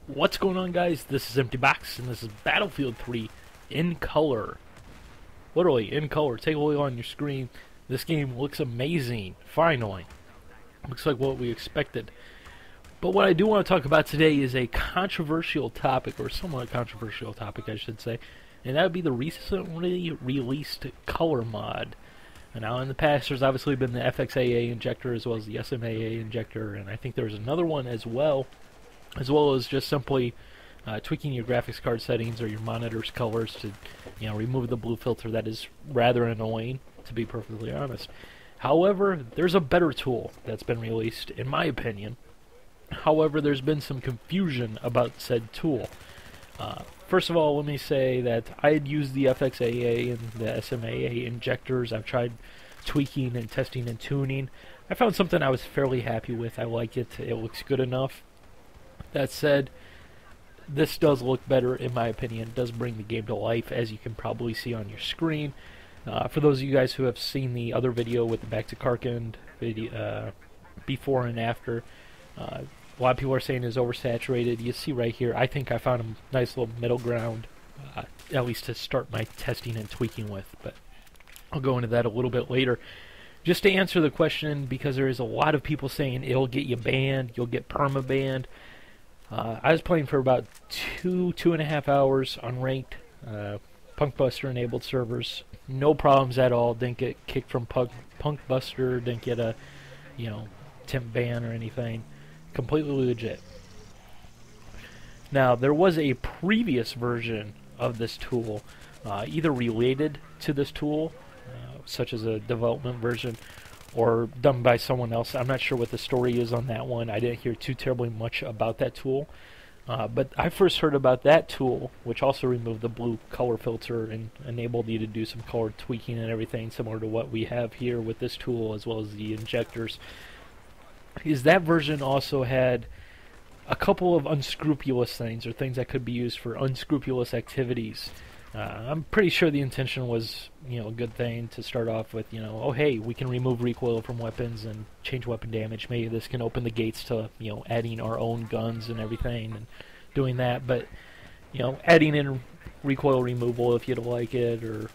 What's going on, guys? This is Empty Box, and this is Battlefield 3 in color. Literally, in color. Take a look on your screen. This game looks amazing, finally. Looks like what we expected. But what I do want to talk about today is a controversial topic, or somewhat controversial topic, I should say. And that would be the recently released color mod. And now, in the past, there's obviously been the FXAA injector as well as the SMAA injector, and I think there's another one as well as just simply tweaking your graphics card settings or your monitor's colors to, remove the blue filter. That is rather annoying, to be perfectly honest. However, there's a better tool that's been released, in my opinion. However, there's been some confusion about said tool. First of all, let me say that I had used the FXAA and the SMAA injectors. I've tried tweaking and testing and tuning. I found something I was fairly happy with. I like it. It looks good enough. That said, this does look better, in my opinion. It does bring the game to life, as you can probably see on your screen. For those of you guys who have seen the other video with the Back to Karkand video, before and after, a lot of people are saying it's oversaturated. You see right here, I think I found a nice little middle ground, at least to start my testing and tweaking with, but I'll go into that a little bit later. Just to answer the question, because there is a lot of people saying it'll get you banned, you'll get perma-banned. I was playing for about two and a half hours unranked, Punkbuster enabled servers. No problems at all. Didn't get kicked from Punkbuster. Didn't get a, temp ban or anything. Completely legit. Now, there was a previous version of this tool, either related to this tool, such as a development version, or done by someone else. I'm not sure what the story is on that one. I didn't hear too terribly much about that tool. But I first heard about that tool, which also removed the blue color filter and enabled you to do some color tweaking and everything, similar to what we have here with this tool, as well as the injectors. Is that version also had a couple of unscrupulous things, or things that could be used for unscrupulous activities. I'm pretty sure the intention was, a good thing to start off with, oh hey, we can remove recoil from weapons and change weapon damage. Maybe this can open the gates to, adding our own guns and everything and doing that. But, adding in recoil removal if you'd like it, or,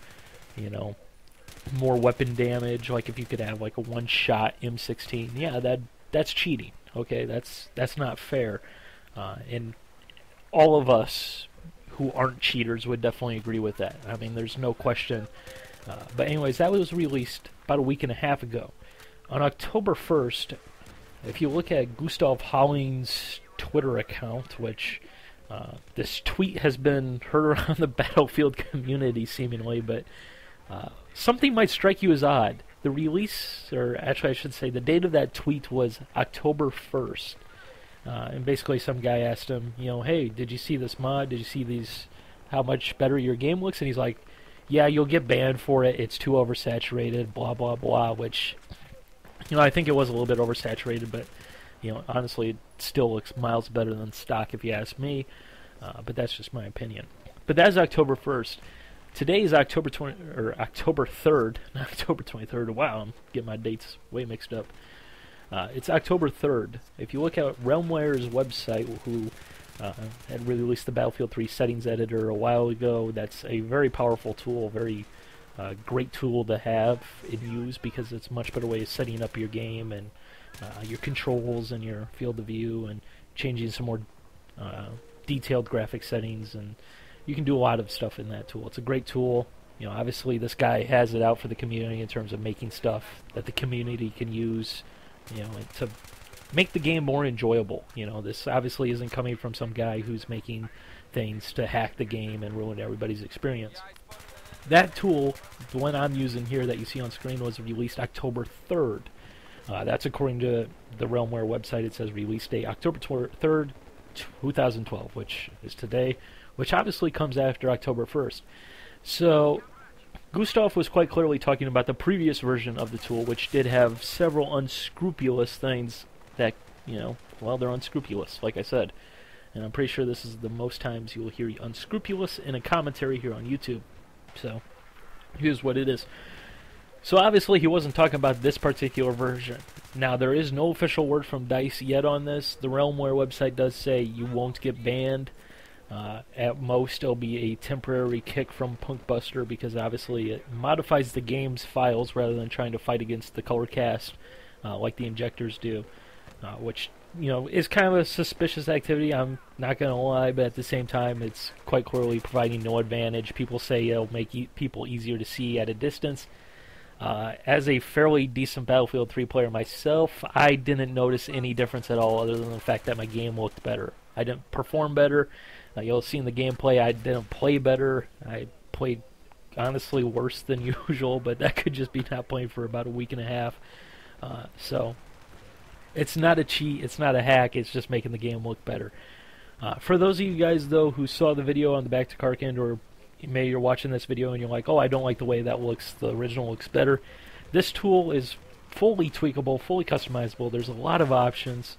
more weapon damage, like if you could have like a one-shot M16. Yeah, that's cheating. Okay, that's not fair. And all of us who aren't cheaters would definitely agree with that. I mean, there's no question. But anyways, that was released about a week and a half ago. On October 1st, if you look at Gustav Holling's Twitter account, which this tweet has been heard around the Battlefield community seemingly, but something might strike you as odd. The release, or actually I should say the date of that tweet was October 1st. And basically some guy asked him, hey, did you see this mod? Did you see how much better your game looks? And he's like, yeah, you'll get banned for it. It's too oversaturated, blah, blah, blah, which, I think it was a little bit oversaturated, but, honestly, it still looks miles better than stock if you ask me. But that's just my opinion. But that's October 1st. Today is October 3rd, not October 23rd. Wow, I'm getting my dates way mixed up. It's October 3rd. If you look at Realmware's website, who had released the Battlefield 3 settings editor a while ago, that's a very powerful tool, very great tool to have and use, because it's a much better way of setting up your game and your controls and your field of view and changing some more detailed graphic settings, and you can do a lot of stuff in that tool. It's a great tool. Obviously this guy has it out for the community in terms of making stuff that the community can use, to make the game more enjoyable. This obviously isn't coming from some guy who's making things to hack the game and ruin everybody's experience. That tool, the one I'm using here that you see on screen, was released October 3rd. That's according to the Realmware website. It says release date October 3rd, 2012, which is today, which obviously comes after October 1st. So Gustav was quite clearly talking about the previous version of the tool, which did have several unscrupulous things that, they're unscrupulous, like I said. And I'm pretty sure this is the most times you will hear unscrupulous in a commentary here on YouTube. So, here's what it is. So obviously he wasn't talking about this particular version. Now there is no official word from DICE yet on this. The Realmware website does say you won't get banned. At most it'll be a temporary kick from Punkbuster because obviously it modifies the game's files rather than trying to fight against the color cast like the injectors do, which is kind of a suspicious activity, I'm not going to lie, but at the same time it's quite clearly providing no advantage. People say it'll make people easier to see at a distance. As a fairly decent Battlefield 3 player myself, I didn't notice any difference at all other than the fact that my game looked better. I didn't perform better. You'll see in the gameplay I didn't play better. I played honestly worse than usual, but that could just be not playing for about a week and a half. So it's not a cheat, it's not a hack, it's just making the game look better. For those of you guys though who saw the video on the Back to Karkand, or maybe you're watching this video and you're like, oh, I don't like the way that looks, the original looks better. This tool is fully tweakable, fully customizable. There's a lot of options.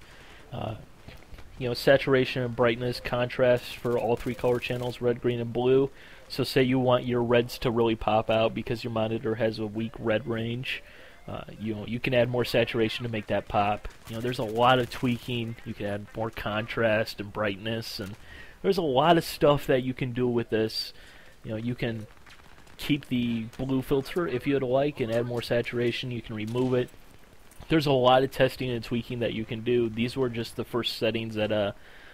Saturation and brightness, contrast for all three color channels, red, green, and blue. So say you want your reds to really pop out because your monitor has a weak red range. You can add more saturation to make that pop. There's a lot of tweaking. You can add more contrast and brightness, and there's a lot of stuff that you can do with this. You can keep the blue filter if you'd like and add more saturation. You can remove it. There's a lot of testing and tweaking that you can do. These were just the first settings that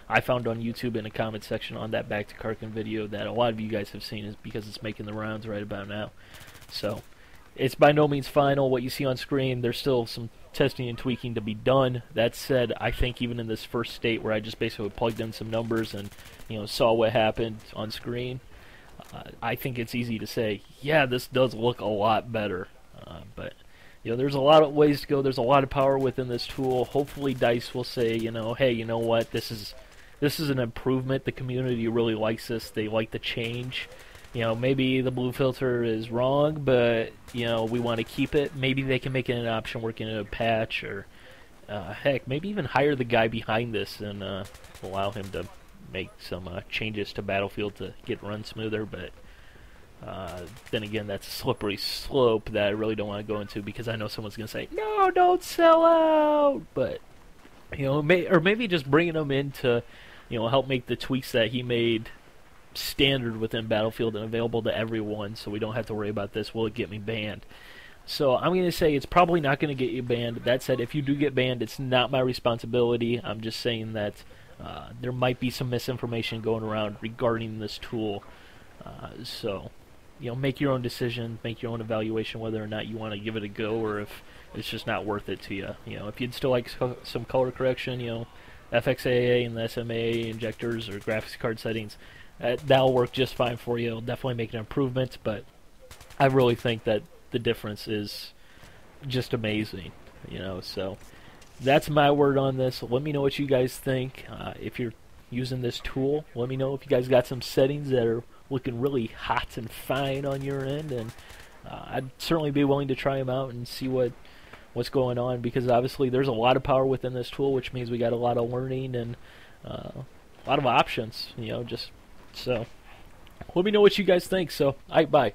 I found on YouTube in the comment section on that Back to Karkand video that a lot of you guys have seen, is because it's making the rounds right about now. So it's by no means final. What you see on screen, there's still some testing and tweaking to be done. That said, I think even in this first state where I just basically plugged in some numbers and saw what happened on screen, I think it's easy to say, yeah, this does look a lot better. But there's a lot of ways to go. There's a lot of power within this tool. Hopefully DICE will say, hey, you know what, this is an improvement. The community really likes this. They like the change. Maybe the blue filter is wrong, but we want to keep it. Maybe they can make it an option working in a patch, or heck, maybe even hire the guy behind this and allow him to make some changes to Battlefield to get run smoother. But then again, that's a slippery slope that I really don't want to go into, because I know someone's going to say, no, don't sell out. But or maybe just bringing him in to help make the tweaks that he made standard within Battlefield and available to everyone, so we don't have to worry about this, will it get me banned? So I'm going to say it's probably not going to get you banned. That said, if you do get banned, it's not my responsibility. I'm just saying that there might be some misinformation going around regarding this tool. So make your own decision, make your own evaluation whether or not you want to give it a go, or if it's just not worth it to you. If you'd still like some color correction, FXAA and the SMA injectors or graphics card settings, that'll work just fine for you. It'll definitely make an improvement, but I really think that the difference is just amazing. So that's my word on this. Let me know what you guys think. If you're using this tool, let me know if you guys got some settings that are looking really hot and fine on your end, and I'd certainly be willing to try them out and see what's going on, because obviously there's a lot of power within this tool, which means we got a lot of learning and a lot of options. So let me know what you guys think. So, bye.